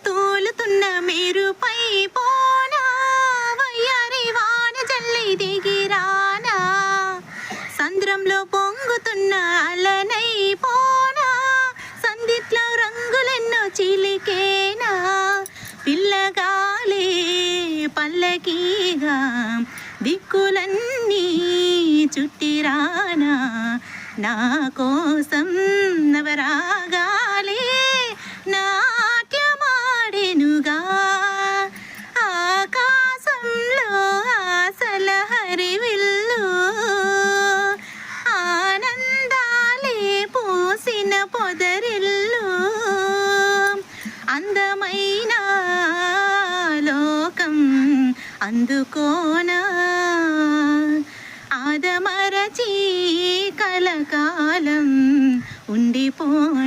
తూలుతున్న మెరుపై పోనా వయ్యారి వాన జల్లి దిగిరానా సంద్రంలో పొంగుతున్న అలనై పోనా సందిట్లో రంగులెన్నో చిలికేనా పిల్లగాలే పల్లకీగా దిక్కులన్నీ చుట్టిరానా నా కోసం నవరాగాలే నాట్యమాడెనుగా ఆకాశంలో ఆశల హరివిల్లు ఆనందాలే పూసిన పొదరిల్లు అందమైన లోకం అందుకోనా ఆదమరచి కలకాలం ఉండిపోనా.